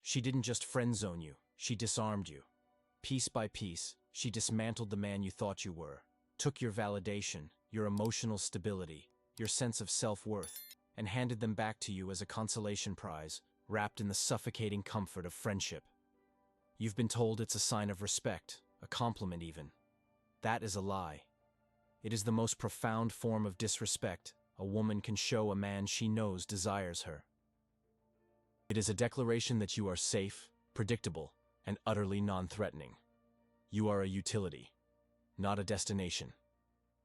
She didn't just friend zone you, she disarmed you. Piece by piece, she dismantled the man you thought you were, took your validation, your emotional stability, your sense of self-worth, and handed them back to you as a consolation prize, wrapped in the suffocating comfort of friendship. You've been told it's a sign of respect, a compliment even. That is a lie. It is the most profound form of disrespect a woman can show a man she knows desires her. It is a declaration that you are safe, predictable, and utterly non-threatening. You are a utility, not a destination.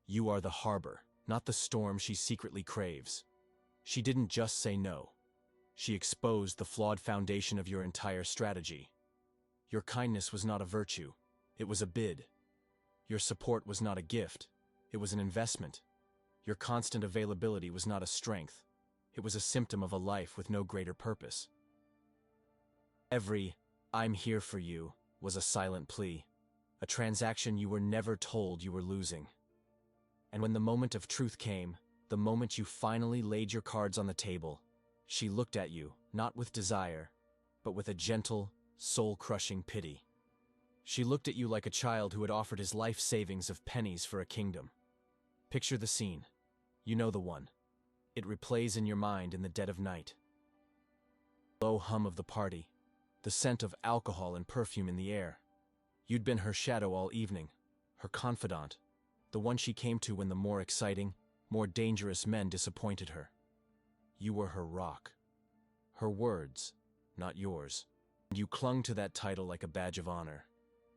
You are the harbor, not the storm she secretly craves. She didn't just say no. She exposed the flawed foundation of your entire strategy. Your kindness was not a virtue, it was a bid. Your support was not a gift, it was an investment. Your constant availability was not a strength, it was a symptom of a life with no greater purpose. Every "I'm here for you" was a silent plea, a transaction you were never told you were losing. And when the moment of truth came, the moment you finally laid your cards on the table, she looked at you, not with desire, but with a gentle, soul-crushing pity. She looked at you like a child who had offered his life savings of pennies for a kingdom. Picture the scene. You know the one. It replays in your mind in the dead of night. The low hum of the party, the scent of alcohol and perfume in the air. You'd been her shadow all evening, her confidant, the one she came to when the more exciting, more dangerous men disappointed her. You were her rock. Her words, not yours. And you clung to that title like a badge of honor,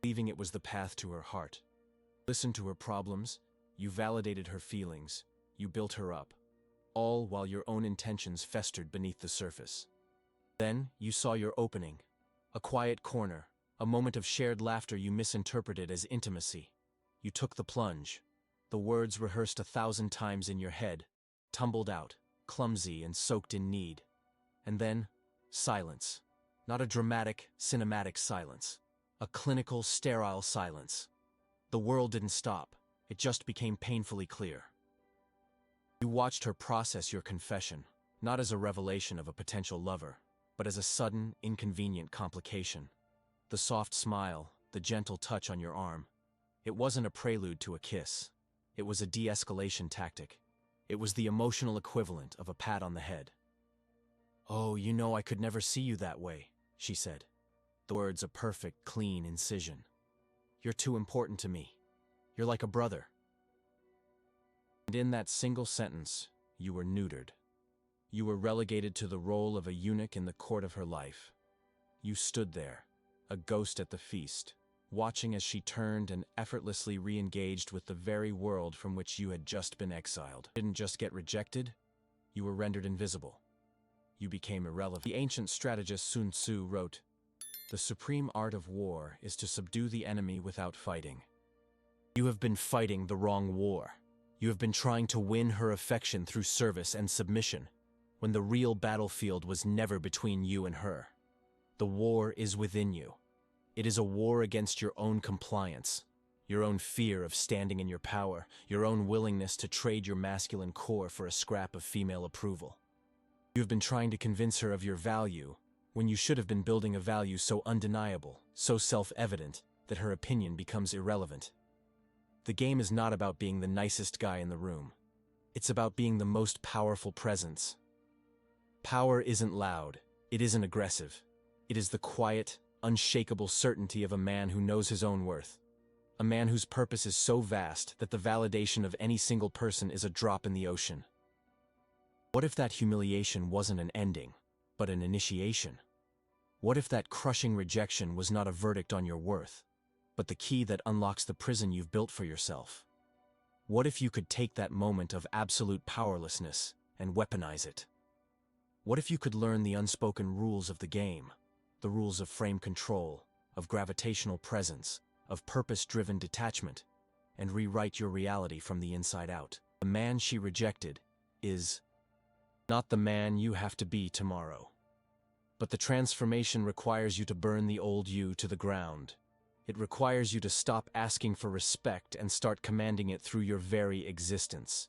believing it was the path to her heart. You listened to her problems, you validated her feelings, you built her up, all while your own intentions festered beneath the surface. Then you saw your opening, a quiet corner, a moment of shared laughter you misinterpreted as intimacy. You took the plunge. The words rehearsed 1,000 times in your head, tumbled out, clumsy and soaked in need. And then, silence. Not a dramatic, cinematic silence. A clinical, sterile silence. The world didn't stop. It just became painfully clear. You watched her process your confession, not as a revelation of a potential lover, but as a sudden, inconvenient complication. The soft smile, the gentle touch on your arm. It wasn't a prelude to a kiss. It was a de-escalation tactic. It was the emotional equivalent of a pat on the head. "Oh, you know I could never see you that way," she said. The words a perfect, clean incision. "You're too important to me. You're like a brother." And in that single sentence, you were neutered. You were relegated to the role of a eunuch in the court of her life. You stood there, a ghost at the feast, watching as she turned and effortlessly re-engaged with the very world from which you had just been exiled. You didn't just get rejected, you were rendered invisible. You became irrelevant. The ancient strategist Sun Tzu wrote, "The supreme art of war is to subdue the enemy without fighting." You have been fighting the wrong war. You have been trying to win her affection through service and submission, when the real battlefield was never between you and her. The war is within you. It is a war against your own compliance, your own fear of standing in your power, your own willingness to trade your masculine core for a scrap of female approval. You have been trying to convince her of your value, when you should have been building a value so undeniable, so self-evident, that her opinion becomes irrelevant. The game is not about being the nicest guy in the room. It's about being the most powerful presence. Power isn't loud, it isn't aggressive. It is the quiet, unshakable certainty of a man who knows his own worth. A man whose purpose is so vast that the validation of any single person is a drop in the ocean. What if that humiliation wasn't an ending, but an initiation? What if that crushing rejection was not a verdict on your worth, but the key that unlocks the prison you've built for yourself? What if you could take that moment of absolute powerlessness and weaponize it? What if you could learn the unspoken rules of the game, the rules of frame control, of gravitational presence, of purpose-driven detachment, and rewrite your reality from the inside out? The man she rejected is not the man you have to be tomorrow. But the transformation requires you to burn the old you to the ground. It requires you to stop asking for respect and start commanding it through your very existence.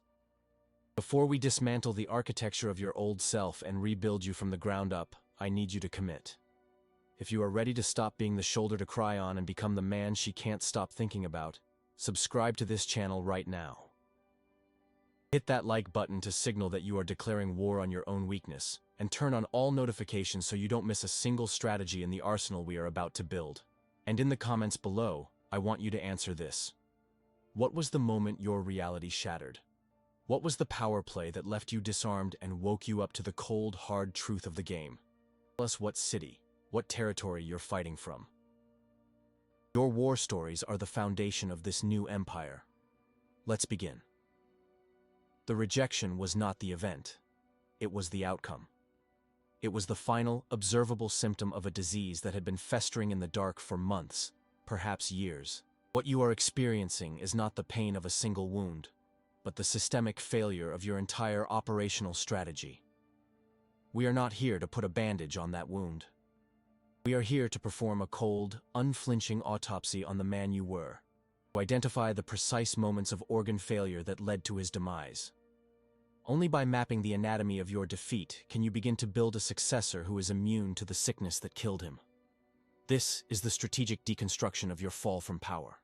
Before we dismantle the architecture of your old self and rebuild you from the ground up, I need you to commit. If you are ready to stop being the shoulder to cry on and become the man she can't stop thinking about, subscribe to this channel right now. Hit that like button to signal that you are declaring war on your own weakness, and turn on all notifications so you don't miss a single strategy in the arsenal we are about to build. And in the comments below, I want you to answer this. What was the moment your reality shattered? What was the power play that left you disarmed and woke you up to the cold, hard truth of the game? Tell us what city, what territory you're fighting from. Your war stories are the foundation of this new empire. Let's begin. The rejection was not the event. It was the outcome. It was the final, observable symptom of a disease that had been festering in the dark for months, perhaps years. What you are experiencing is not the pain of a single wound, but the systemic failure of your entire operational strategy. We are not here to put a bandage on that wound. We are here to perform a cold, unflinching autopsy on the man you were, to identify the precise moments of organ failure that led to his demise. Only by mapping the anatomy of your defeat can you begin to build a successor who is immune to the sickness that killed him. This is the strategic deconstruction of your fall from power,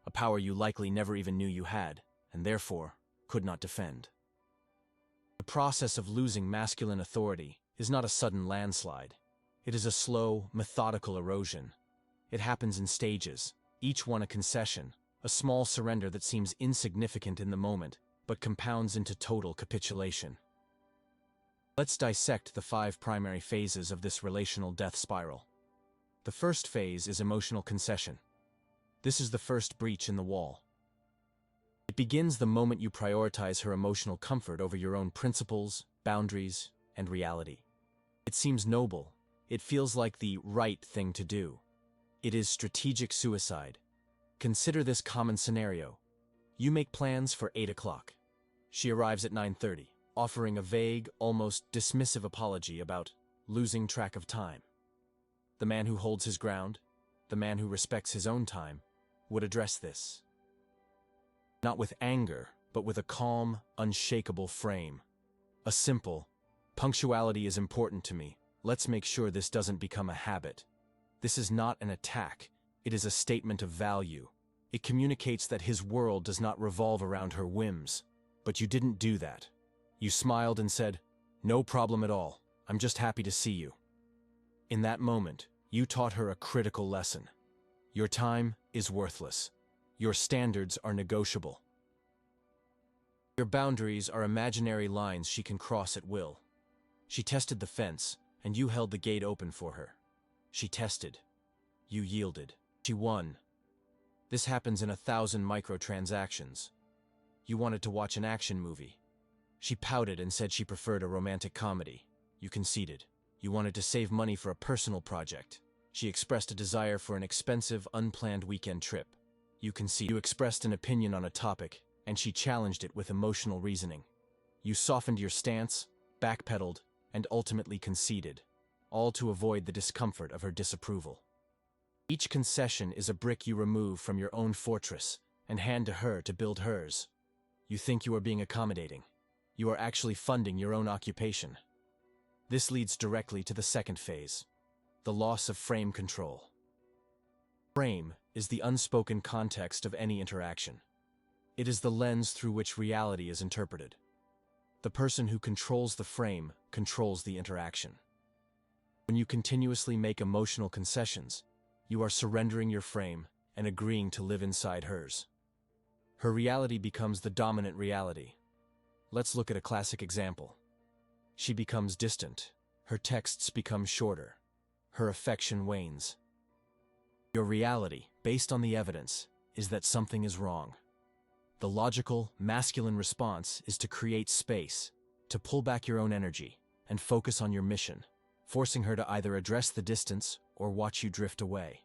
a power you likely never even knew you had, and therefore could not defend. The process of losing masculine authority is not a sudden landslide. It is a slow, methodical erosion. It happens in stages, each one a concession, a small surrender that seems insignificant in the moment, but compounds into total capitulation. Let's dissect the 5 primary phases of this relational death spiral. The first phase is emotional concession. This is the first breach in the wall. It begins the moment you prioritize her emotional comfort over your own principles, boundaries, and reality. It seems noble. It feels like the right thing to do. It is strategic suicide. Consider this common scenario. You make plans for 8 o'clock. She arrives at 9:30, offering a vague, almost dismissive apology about losing track of time. The man who holds his ground, the man who respects his own time, would address this. Not with anger, but with a calm, unshakable frame. A simple, punctuality is important to me. Let's make sure this doesn't become a habit. This is not an attack. It is a statement of value. It communicates that his world does not revolve around her whims. But you didn't do that. You smiled and said, "No problem at all. I'm just happy to see you." In that moment, you taught her a critical lesson. Your time is worthless. Your standards are negotiable. Your boundaries are imaginary lines she can cross at will. She tested the fence, and you held the gate open for her. She tested. You yielded. She won. This happens in 1,000 microtransactions. You wanted to watch an action movie. She pouted and said she preferred a romantic comedy. You conceded. You wanted to save money for a personal project. She expressed a desire for an expensive, unplanned weekend trip. You conceded. You expressed an opinion on a topic, and she challenged it with emotional reasoning. You softened your stance, backpedaled, and ultimately conceded, all to avoid the discomfort of her disapproval. Each concession is a brick you remove from your own fortress and hand to her to build hers. You think you are being accommodating. You are actually funding your own occupation. This leads directly to the second phase, the loss of frame control. Frame is the unspoken context of any interaction. It is the lens through which reality is interpreted. The person who controls the frame controls the interaction. When you continuously make emotional concessions, you are surrendering your frame and agreeing to live inside hers. Her reality becomes the dominant reality. Let's look at a classic example. She becomes distant. Her texts become shorter. Her affection wanes. Your reality, based on the evidence, is that something is wrong. The logical, masculine response is to create space, to pull back your own energy, and focus on your mission, forcing her to either address the distance or watch you drift away.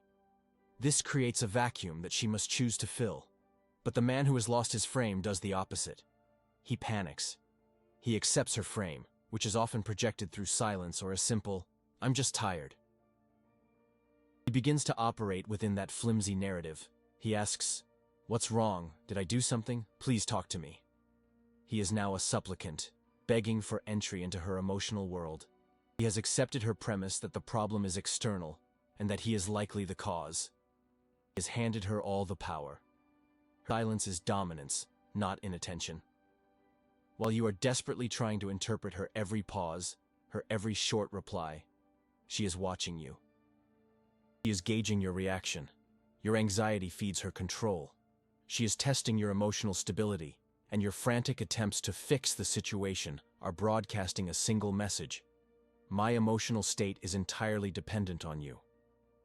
This creates a vacuum that she must choose to fill. But the man who has lost his frame does the opposite. He panics. He accepts her frame, which is often projected through silence or a simple, "I'm just tired." He begins to operate within that flimsy narrative. He asks, "What's wrong? Did I do something? Please talk to me." He is now a supplicant, begging for entry into her emotional world. He has accepted her premise that the problem is external, and that he is likely the cause. He has handed her all the power. Her silence is dominance, not inattention. While you are desperately trying to interpret her every pause, her every short reply, she is watching you. She is gauging your reaction. Your anxiety feeds her control. She is testing your emotional stability, and your frantic attempts to fix the situation are broadcasting a single message. My emotional state is entirely dependent on you.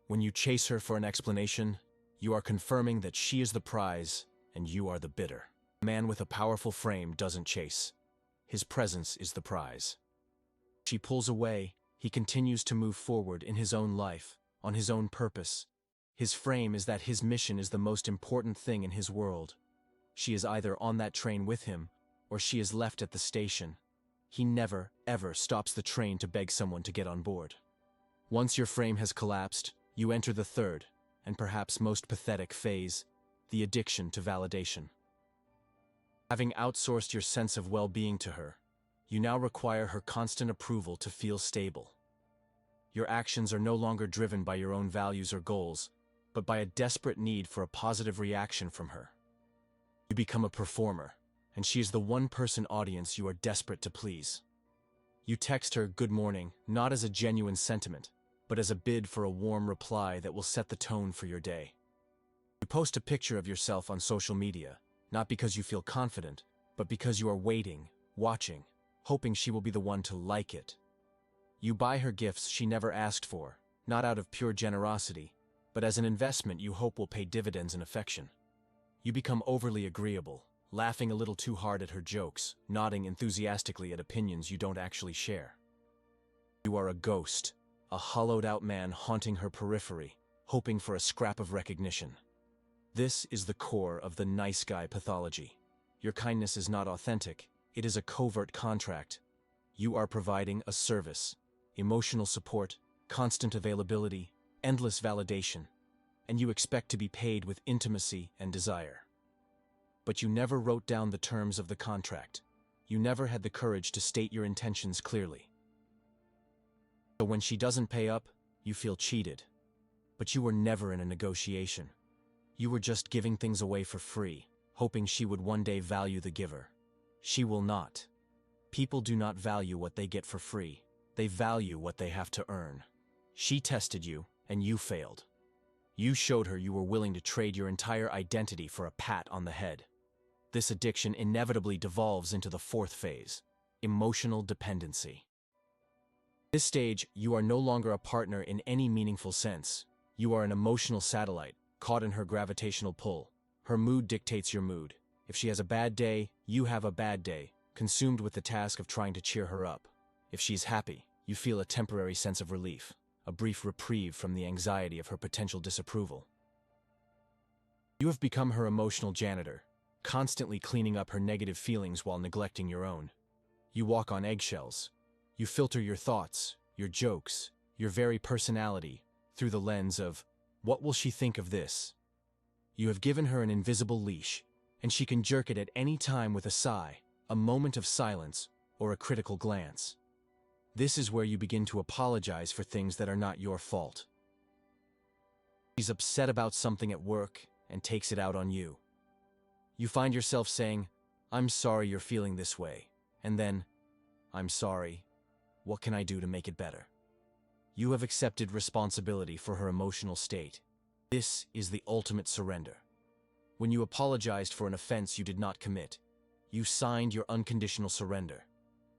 When you chase her for an explanation, you are confirming that she is the prize and you are the bidder. A man with a powerful frame doesn't chase. His presence is the prize. She pulls away, he continues to move forward in his own life, on his own purpose. His frame is that his mission is the most important thing in his world. She is either on that train with him, or she is left at the station. He never, ever stops the train to beg someone to get on board. Once your frame has collapsed, you enter the third, and perhaps most pathetic phase, the addiction to validation. Having outsourced your sense of well-being to her, you now require her constant approval to feel stable. Your actions are no longer driven by your own values or goals, but by a desperate need for a positive reaction from her. You become a performer, and she is the one-person audience you are desperate to please. You text her "good morning" not as a genuine sentiment, but as a bid for a warm reply that will set the tone for your day. You post a picture of yourself on social media, not because you feel confident, but because you are waiting, watching, hoping she will be the one to like it. You buy her gifts she never asked for, not out of pure generosity, but as an investment you hope will pay dividends in affection. You become overly agreeable, laughing a little too hard at her jokes, nodding enthusiastically at opinions you don't actually share. You are a ghost, a hollowed-out man haunting her periphery, hoping for a scrap of recognition. This is the core of the nice guy pathology. Your kindness is not authentic, it is a covert contract. You are providing a service, emotional support, constant availability, endless validation, and you expect to be paid with intimacy and desire. But you never wrote down the terms of the contract. You never had the courage to state your intentions clearly. So when she doesn't pay up, you feel cheated. But you were never in a negotiation. You were just giving things away for free, hoping she would one day value the giver. She will not. People do not value what they get for free. They value what they have to earn. She tested you, and you failed. You showed her you were willing to trade your entire identity for a pat on the head. This addiction inevitably devolves into the fourth phase, emotional dependency. At this stage, you are no longer a partner in any meaningful sense. You are an emotional satellite, caught in her gravitational pull. Her mood dictates your mood. If she has a bad day, you have a bad day, consumed with the task of trying to cheer her up. If she's happy, you feel a temporary sense of relief, a brief reprieve from the anxiety of her potential disapproval. You have become her emotional janitor, constantly cleaning up her negative feelings while neglecting your own. You walk on eggshells. You filter your thoughts, your jokes, your very personality through the lens of, what will she think of this? You have given her an invisible leash, and she can jerk it at any time with a sigh, a moment of silence, or a critical glance. This is where you begin to apologize for things that are not your fault. She's upset about something at work and takes it out on you. You find yourself saying, "I'm sorry you're feeling this way," and then, "I'm sorry. What can I do to make it better?" You have accepted responsibility for her emotional state. This is the ultimate surrender. When you apologized for an offense you did not commit, you signed your unconditional surrender.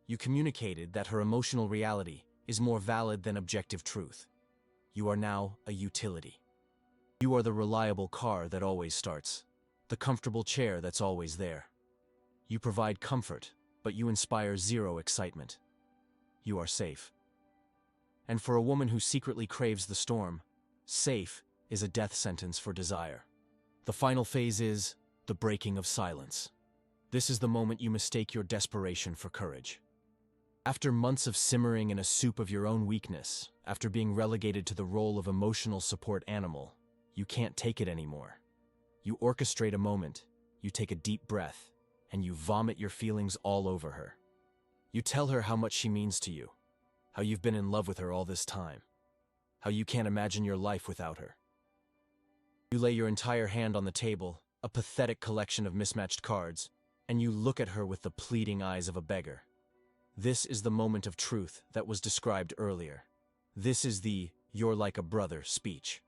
You communicated that her emotional reality is more valid than objective truth. You are now a utility. You are the reliable car that always starts, the comfortable chair that's always there. You provide comfort, but you inspire zero excitement. You are safe. And for a woman who secretly craves the storm, safe is a death sentence for desire. The final phase is the breaking of silence. This is the moment you mistake your desperation for courage. After months of simmering in a soup of your own weakness, after being relegated to the role of emotional support animal, you can't take it anymore. You orchestrate a moment, you take a deep breath, and you vomit your feelings all over her. You tell her how much she means to you, how you've been in love with her all this time. how you can't imagine your life without her. You lay your entire hand on the table, a pathetic collection of mismatched cards, and you look at her with the pleading eyes of a beggar. This is the moment of truth that was described earlier. This is the "you're like a brother" speech.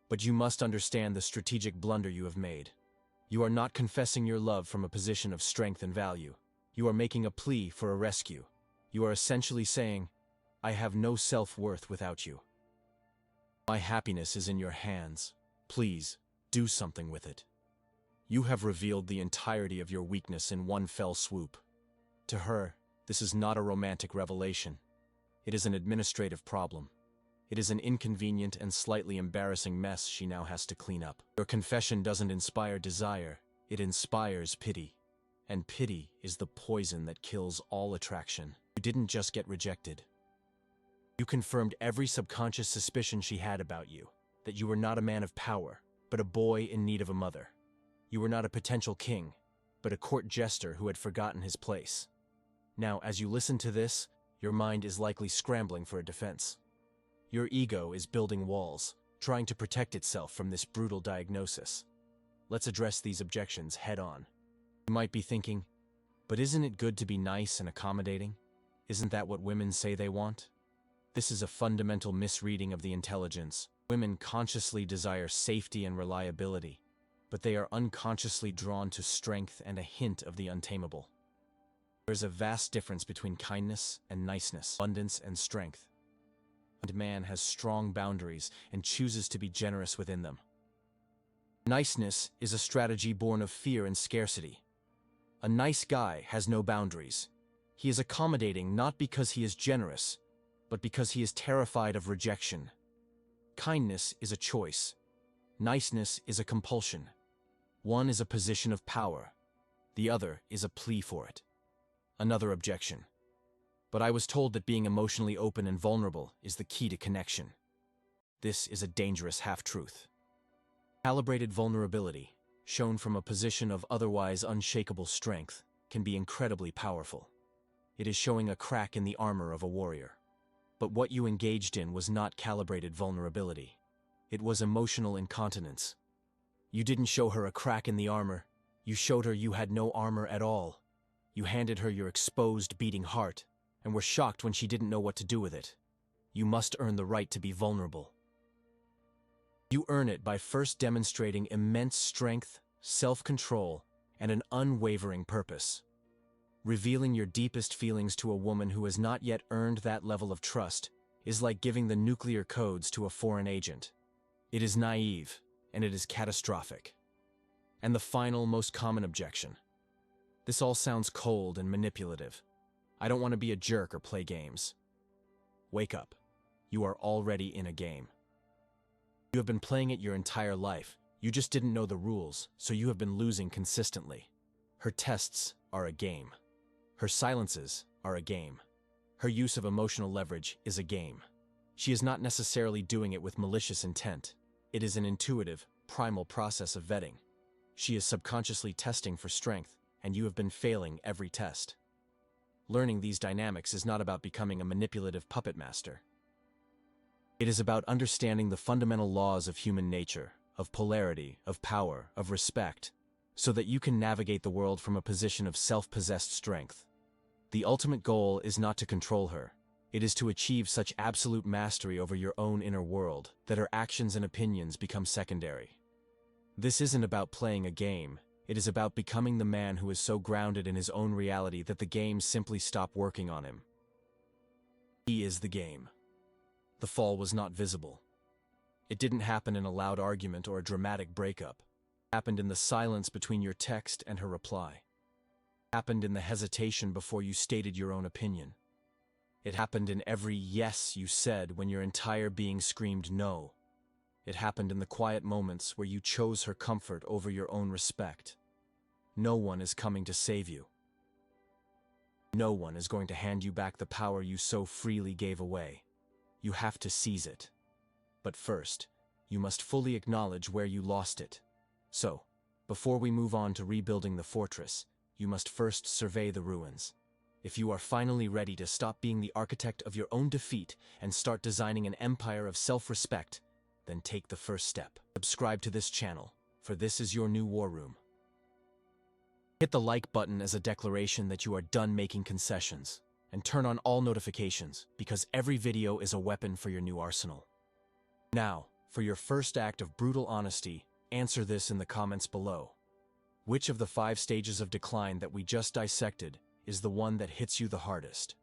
But you must understand the strategic blunder you have made. You are not confessing your love from a position of strength and value. You are making a plea for a rescue. You are essentially saying, "I have no self-worth without you. My happiness is in your hands. Please, do something with it." You have revealed the entirety of your weakness in one fell swoop. To her, this is not a romantic revelation. It is an administrative problem. It is an inconvenient and slightly embarrassing mess she now has to clean up. Your confession doesn't inspire desire, it inspires pity. And pity is the poison that kills all attraction. You didn't just get rejected. You confirmed every subconscious suspicion she had about you, that you were not a man of power, but a boy in need of a mother. You were not a potential king, but a court jester who had forgotten his place. Now, as you listen to this, your mind is likely scrambling for a defense. Your ego is building walls, trying to protect itself from this brutal diagnosis. Let's address these objections head on. You might be thinking, but isn't it good to be nice and accommodating? Isn't that what women say they want? This is a fundamental misreading of the intelligence. Women consciously desire safety and reliability, but they are unconsciously drawn to strength and a hint of the untamable. There is a vast difference between kindness and niceness, abundance and strength. And man has strong boundaries and chooses to be generous within them. Niceness is a strategy born of fear and scarcity. A nice guy has no boundaries. He is accommodating not because he is generous, but because he is terrified of rejection. Kindness is a choice. Niceness is a compulsion. One is a position of power. The other is a plea for it. Another objection. But I was told that being emotionally open and vulnerable is the key to connection. This is a dangerous half-truth. Calibrated vulnerability, shown from a position of otherwise unshakable strength, can be incredibly powerful. It is showing a crack in the armor of a warrior. But what you engaged in was not calibrated vulnerability. It was emotional incontinence. You didn't show her a crack in the armor. You showed her you had no armor at all. You handed her your exposed, beating heart, and were shocked when she didn't know what to do with it. You must earn the right to be vulnerable. You earn it by first demonstrating immense strength, self-control, and an unwavering purpose. Revealing your deepest feelings to a woman who has not yet earned that level of trust is like giving the nuclear codes to a foreign agent. It is naive, and it is catastrophic. And the final, most common objection. This all sounds cold and manipulative. I don't want to be a jerk or play games. Wake up. You are already in a game. You have been playing it your entire life. You just didn't know the rules, so you have been losing consistently. Her tests are a game. Her silences are a game. Her use of emotional leverage is a game. She is not necessarily doing it with malicious intent. It is an intuitive, primal process of vetting. She is subconsciously testing for strength, and you have been failing every test. Learning these dynamics is not about becoming a manipulative puppet master. It is about understanding the fundamental laws of human nature, of polarity, of power, of respect, so that you can navigate the world from a position of self-possessed strength. The ultimate goal is not to control her. It is to achieve such absolute mastery over your own inner world that her actions and opinions become secondary. This isn't about playing a game. It is about becoming the man who is so grounded in his own reality that the games simply stop working on him. He is the game. The fall was not visible. It didn't happen in a loud argument or a dramatic breakup. It happened in the silence between your text and her reply. It happened in the hesitation before you stated your own opinion. It happened in every yes you said when your entire being screamed no. It happened in the quiet moments where you chose her comfort over your own respect. No one is coming to save you. No one is going to hand you back the power you so freely gave away. You have to seize it. But first, you must fully acknowledge where you lost it. So, before we move on to rebuilding the fortress, you must first survey the ruins. If you are finally ready to stop being the architect of your own defeat and start designing an empire of self-respect, then take the first step. Subscribe to this channel, for this is your new war room. Hit the like button as a declaration that you are done making concessions, and turn on all notifications, because every video is a weapon for your new arsenal. Now, for your first act of brutal honesty, answer this in the comments below. Which of the 5 stages of decline that we just dissected is the one that hits you the hardest?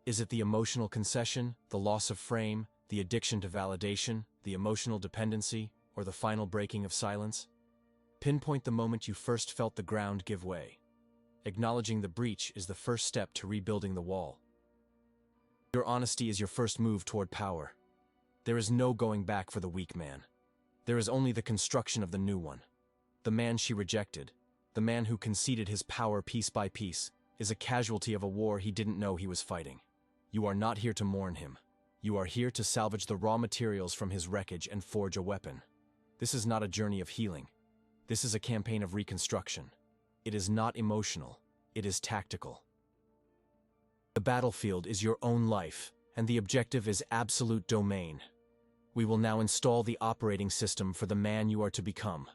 Is it the emotional concession, the loss of frame, the addiction to validation, the emotional dependency, or the final breaking of silence? Pinpoint the moment you first felt the ground give way. Acknowledging the breach is the first step to rebuilding the wall. Your honesty is your first move toward power. There is no going back for the weak man. There is only the construction of the new one. The man she rejected, the man who conceded his power piece by piece, is a casualty of a war he didn't know he was fighting. You are not here to mourn him. You are here to salvage the raw materials from his wreckage and forge a weapon. This is not a journey of healing. This is a campaign of reconstruction. It is not emotional. It is tactical. The battlefield is your own life, and the objective is absolute domain. We will now install the operating system for the man you are to become.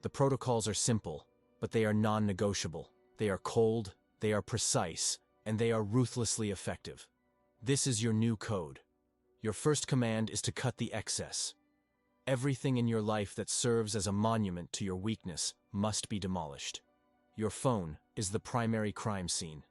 The protocols are simple, but they are non-negotiable. They are cold, they are precise, and they are ruthlessly effective. This is your new code. Your first command is to cut the excess. Everything in your life that serves as a monument to your weakness must be demolished. Your phone is the primary crime scene.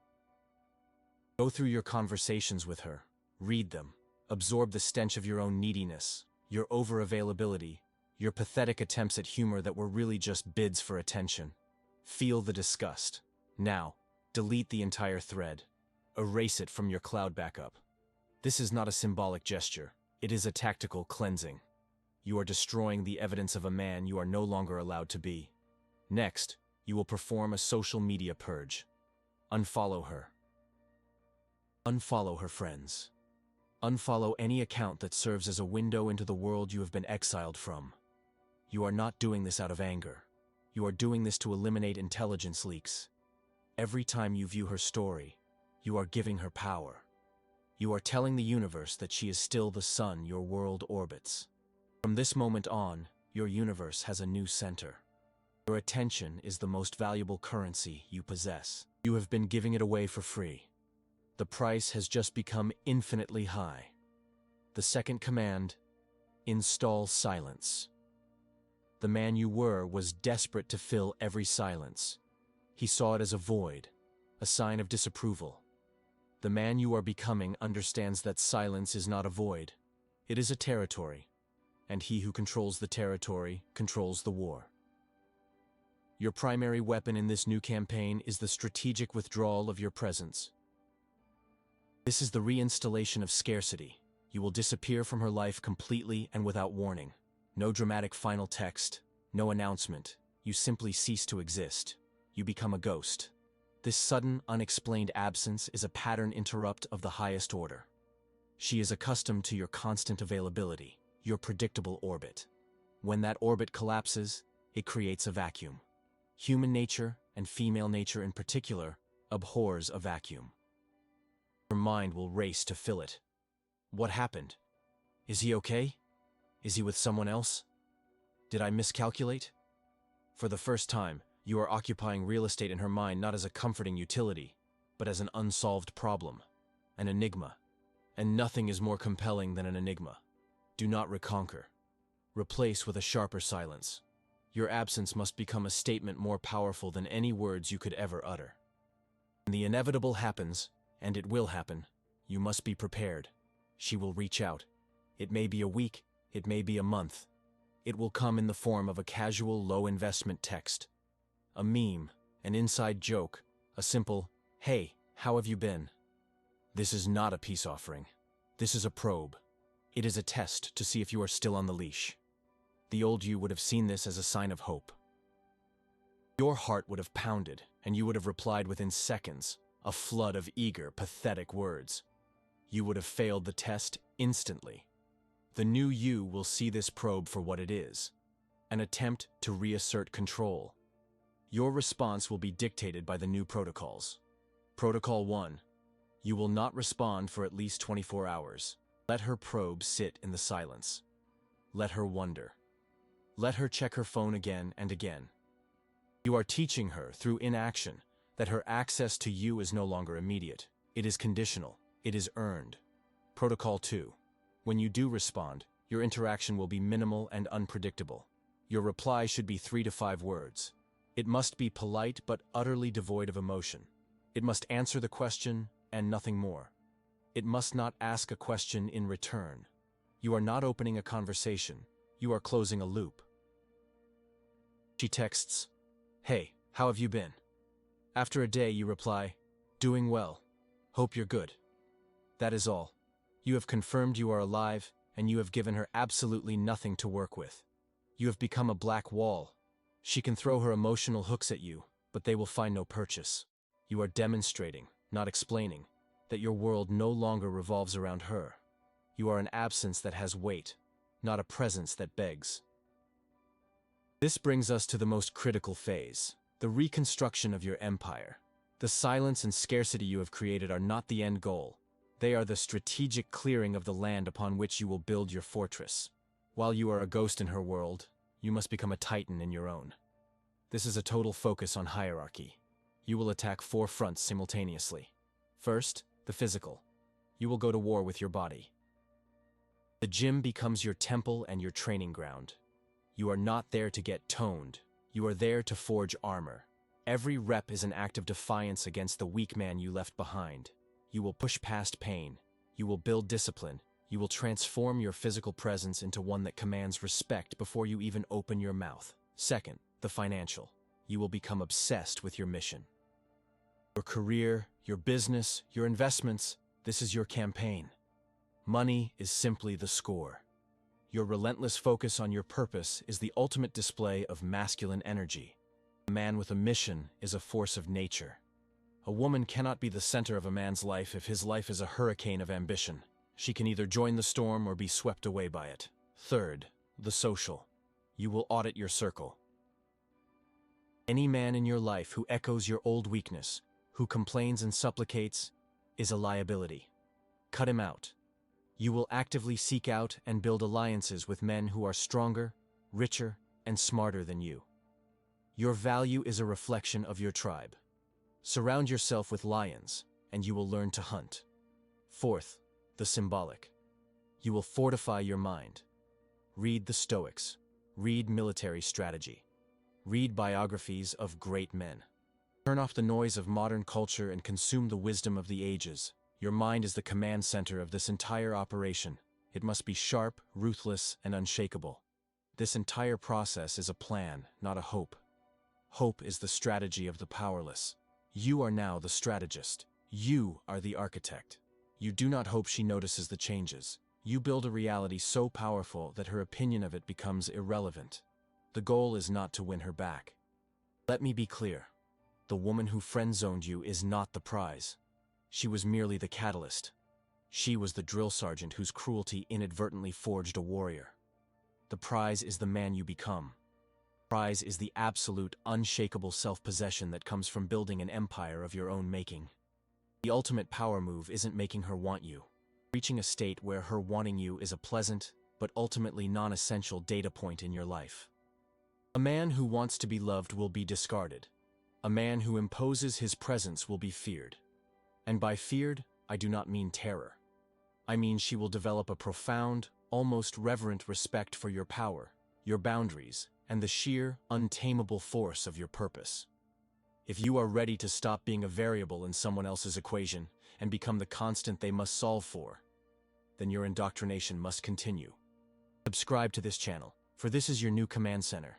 Go through your conversations with her, read them, absorb the stench of your own neediness, your over-availability, your pathetic attempts at humor that were really just bids for attention. Feel the disgust. Now, delete the entire thread. Erase it from your cloud backup. This is not a symbolic gesture. It is a tactical cleansing. You are destroying the evidence of a man you are no longer allowed to be. Next, you will perform a social media purge. Unfollow her. Unfollow her friends. Unfollow any account that serves as a window into the world you have been exiled from. You are not doing this out of anger. You are doing this to eliminate intelligence leaks. Every time you view her story, you are giving her power. You are telling the universe that she is still the sun your world orbits. From this moment on, your universe has a new center. Your attention is the most valuable currency you possess. You have been giving it away for free. The price has just become infinitely high. The second command: install silence. The man you were was desperate to fill every silence. He saw it as a void, a sign of disapproval. The man you are becoming understands that silence is not a void. It is a territory, and he who controls the territory controls the war. Your primary weapon in this new campaign is the strategic withdrawal of your presence. This is the reinstallation of scarcity. You will disappear from her life completely and without warning. No dramatic final text, no announcement. You simply cease to exist. You become a ghost. This sudden, unexplained absence is a pattern interrupt of the highest order. She is accustomed to your constant availability, your predictable orbit. When that orbit collapses, it creates a vacuum. Human nature, and female nature in particular, abhors a vacuum. Your mind will race to fill it. What happened? Is he okay? Is he with someone else? Did I miscalculate? For the first time, you are occupying real estate in her mind not as a comforting utility, but as an unsolved problem, an enigma. And nothing is more compelling than an enigma. Do not reconquer. Replace with a sharper silence. Your absence must become a statement more powerful than any words you could ever utter. When the inevitable happens, and it will happen, you must be prepared. She will reach out. It may be a week, it may be a month. It will come in the form of a casual, low-investment text. A meme, an inside joke, a simple, "Hey, how have you been?" This is not a peace offering. This is a probe. It is a test to see if you are still on the leash. The old you would have seen this as a sign of hope. Your heart would have pounded, and you would have replied within seconds, a flood of eager, pathetic words. You would have failed the test instantly. The new you will see this probe for what it is, an attempt to reassert control. Your response will be dictated by the new protocols. Protocol 1. You will not respond for at least 24 hours. Let her probe sit in the silence. Let her wonder. Let her check her phone again and again. You are teaching her, through inaction, that her access to you is no longer immediate. It is conditional. It is earned. Protocol 2. When you do respond, your interaction will be minimal and unpredictable. Your reply should be 3 to 5 words. It must be polite but utterly devoid of emotion. It must answer the question and nothing more. It must not ask a question in return. You are not opening a conversation. You are closing a loop. She texts, "Hey, how have you been?" After a day, you reply, "Doing well. Hope you're good." That is all. You have confirmed you are alive, and you have given her absolutely nothing to work with. You have become a black wall. She can throw her emotional hooks at you, but they will find no purchase. You are demonstrating, not explaining, that your world no longer revolves around her. You are an absence that has weight, not a presence that begs. This brings us to the most critical phase, the reconstruction of your empire. The silence and scarcity you have created are not the end goal. They are the strategic clearing of the land upon which you will build your fortress. While you are a ghost in her world, you must become a titan in your own. This is a total focus on hierarchy. You will attack 4 fronts simultaneously. First, the physical. You will go to war with your body. The gym becomes your temple and your training ground. You are not there to get toned. You are there to forge armor. Every rep is an act of defiance against the weak man you left behind. You will push past pain. You will build discipline. You will transform your physical presence into one that commands respect before you even open your mouth. Second, the financial. You will become obsessed with your mission. Your career, your business, your investments, this is your campaign. Money is simply the score. Your relentless focus on your purpose is the ultimate display of masculine energy. A man with a mission is a force of nature. A woman cannot be the center of a man's life if his life is a hurricane of ambition. She can either join the storm or be swept away by it. Third, the social. You will audit your circle. Any man in your life who echoes your old weakness, who complains and supplicates, is a liability. Cut him out. You will actively seek out and build alliances with men who are stronger, richer, and smarter than you. Your value is a reflection of your tribe. Surround yourself with lions, and you will learn to hunt. Fourth, the symbolic. You will fortify your mind. Read the Stoics. Read military strategy. Read biographies of great men. Turn off the noise of modern culture and consume the wisdom of the ages. Your mind is the command center of this entire operation. It must be sharp, ruthless, and unshakable. This entire process is a plan, not a hope. Hope is the strategy of the powerless. You are now the strategist. You are the architect. You do not hope she notices the changes. You build a reality so powerful that her opinion of it becomes irrelevant. The goal is not to win her back. Let me be clear. The woman who friend-zoned you is not the prize. She was merely the catalyst. She was the drill sergeant whose cruelty inadvertently forged a warrior. The prize is the man you become. The prize is the absolute, unshakable self-possession that comes from building an empire of your own making. The ultimate power move isn't making her want you. Reaching a state where her wanting you is a pleasant, but ultimately non-essential data point in your life. A man who wants to be loved will be discarded. A man who imposes his presence will be feared. And by feared, I do not mean terror. I mean she will develop a profound, almost reverent respect for your power, your boundaries, and the sheer, untamable force of your purpose. If you are ready to stop being a variable in someone else's equation and become the constant they must solve for, then your indoctrination must continue. Subscribe to this channel, for this is your new command center.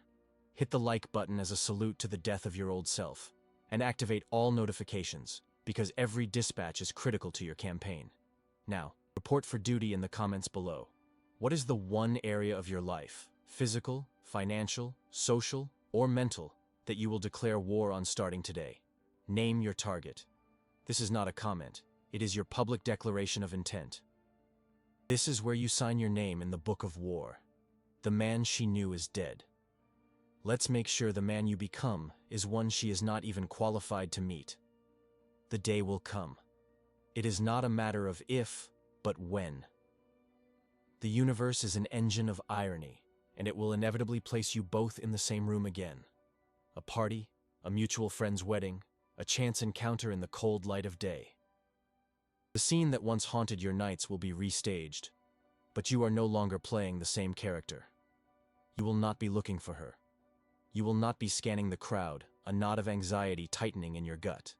Hit the like button as a salute to the death of your old self, and activate all notifications, because every dispatch is critical to your campaign. Now, report for duty in the comments below. What is the one area of your life, physical, financial, social, or mental, that you will declare war on starting today? Name your target. This is not a comment. It is your public declaration of intent. This is where you sign your name in the book of war. The man she knew is dead. Let's make sure the man you become is one she is not even qualified to meet. The day will come. It is not a matter of if, but when. The universe is an engine of irony, and it will inevitably place you both in the same room again. A party, a mutual friend's wedding, a chance encounter in the cold light of day. The scene that once haunted your nights will be restaged, but you are no longer playing the same character. You will not be looking for her. You will not be scanning the crowd, a knot of anxiety tightening in your gut.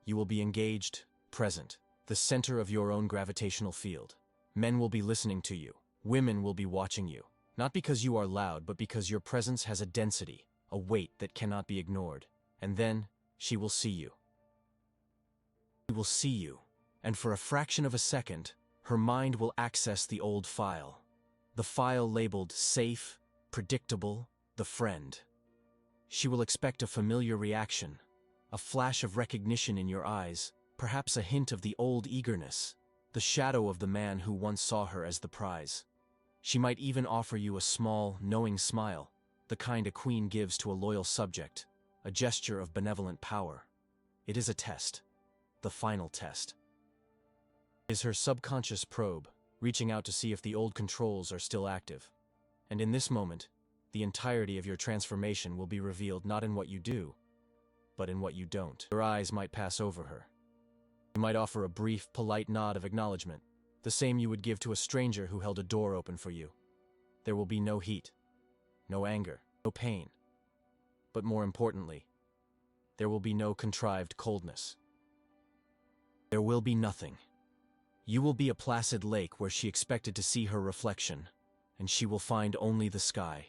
You will be engaged, present, the center of your own gravitational field. Men will be listening to you. Women will be watching you, not because you are loud, but because your presence has a density, a weight that cannot be ignored. And then, she will see you. She will see you, and for a fraction of a second, her mind will access the old file. The file labeled safe, predictable, the friend. She will expect a familiar reaction, a flash of recognition in your eyes, perhaps a hint of the old eagerness, the shadow of the man who once saw her as the prize. She might even offer you a small, knowing smile, the kind a queen gives to a loyal subject, a gesture of benevolent power. It is a test, the final test. It is her subconscious probe, reaching out to see if the old controls are still active. And in this moment, the entirety of your transformation will be revealed not in what you do, but in what you don't. Your eyes might pass over her. You might offer a brief, polite nod of acknowledgement, the same you would give to a stranger who held a door open for you. There will be no heat, no anger, no pain. But more importantly, there will be no contrived coldness. There will be nothing. You will be a placid lake where she expected to see her reflection, and she will find only the sky.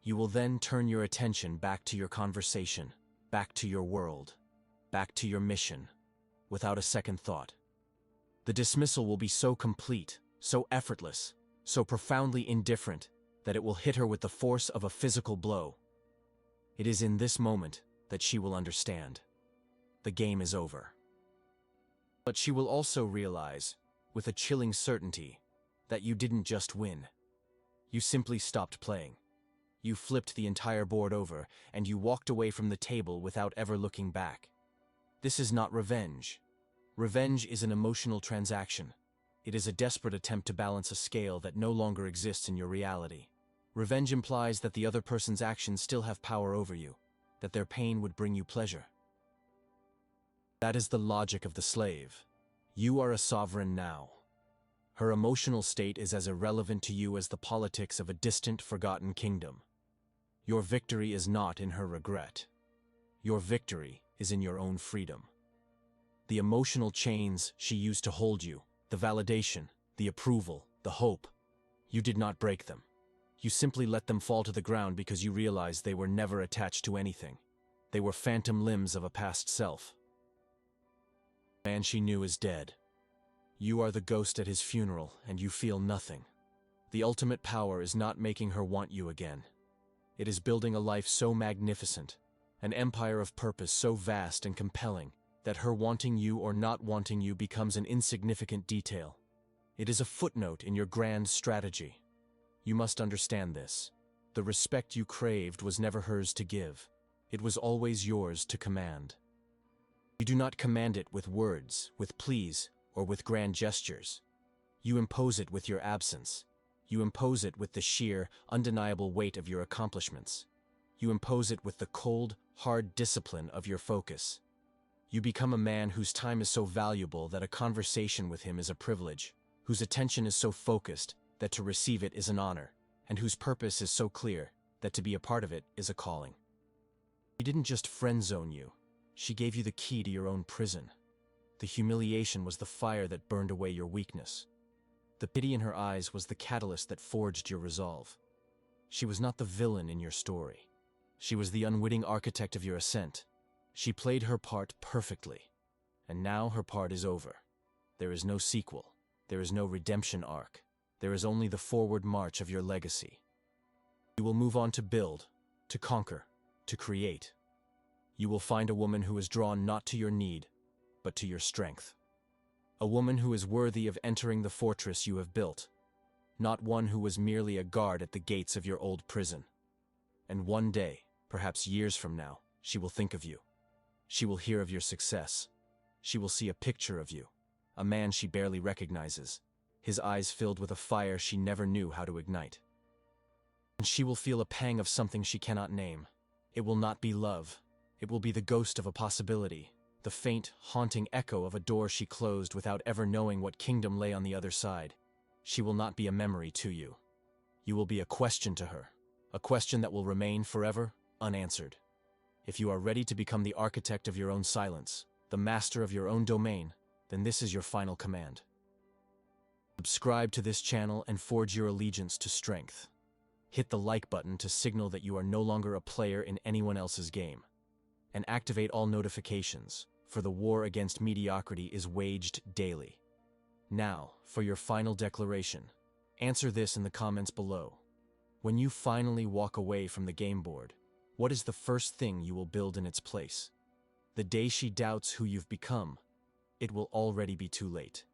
You will then turn your attention back to your conversation, back to your world, back to your mission, without a second thought. The dismissal will be so complete, so effortless, so profoundly indifferent, that it will hit her with the force of a physical blow. It is in this moment that she will understand. The game is over. But she will also realize, with a chilling certainty, that you didn't just win. You simply stopped playing. You flipped the entire board over, and you walked away from the table without ever looking back. This is not revenge. Revenge is an emotional transaction. It is a desperate attempt to balance a scale that no longer exists in your reality. Revenge implies that the other person's actions still have power over you, that their pain would bring you pleasure. That is the logic of the slave. You are a sovereign now. Her emotional state is as irrelevant to you as the politics of a distant, forgotten kingdom. Your victory is not in her regret. Your victory is in your own freedom. The emotional chains she used to hold you, the validation, the approval, the hope, you did not break them. You simply let them fall to the ground because you realized they were never attached to anything. They were phantom limbs of a past self. The man she knew is dead. You are the ghost at his funeral, and you feel nothing. The ultimate power is not making her want you again. It is building a life so magnificent, an empire of purpose so vast and compelling, that her wanting you or not wanting you becomes an insignificant detail. It is a footnote in your grand strategy. You must understand this. The respect you craved was never hers to give. It was always yours to command. You do not command it with words, with pleas, or with grand gestures. You impose it with your absence. You impose it with the sheer, undeniable weight of your accomplishments. You impose it with the cold, hard discipline of your focus. You become a man whose time is so valuable that a conversation with him is a privilege, whose attention is so focused that to receive it is an honor, and whose purpose is so clear that to be a part of it is a calling. She didn't just friend-zone you. She gave you the key to your own prison. The humiliation was the fire that burned away your weakness. The pity in her eyes was the catalyst that forged your resolve. She was not the villain in your story. She was the unwitting architect of your ascent. She played her part perfectly. And now her part is over. There is no sequel. There is no redemption arc. There is only the forward march of your legacy. You will move on to build, to conquer, to create. You will find a woman who is drawn not to your need, but to your strength. A woman who is worthy of entering the fortress you have built, not one who was merely a guard at the gates of your old prison. And one day, perhaps years from now, she will think of you. She will hear of your success. She will see a picture of you, a man she barely recognizes, his eyes filled with a fire she never knew how to ignite. And she will feel a pang of something she cannot name. It will not be love. It will be the ghost of a possibility, the faint, haunting echo of a door she closed without ever knowing what kingdom lay on the other side. She will not be a memory to you. You will be a question to her, a question that will remain forever unanswered. If you are ready to become the architect of your own silence, the master of your own domain, then this is your final command. Subscribe to this channel and forge your allegiance to strength. Hit the like button to signal that you are no longer a player in anyone else's game. And activate all notifications, for the war against mediocrity is waged daily. Now, for your final declaration. Answer this in the comments below. When you finally walk away from the game board, what is the first thing you will build in its place? The day she doubts who you've become, it will already be too late.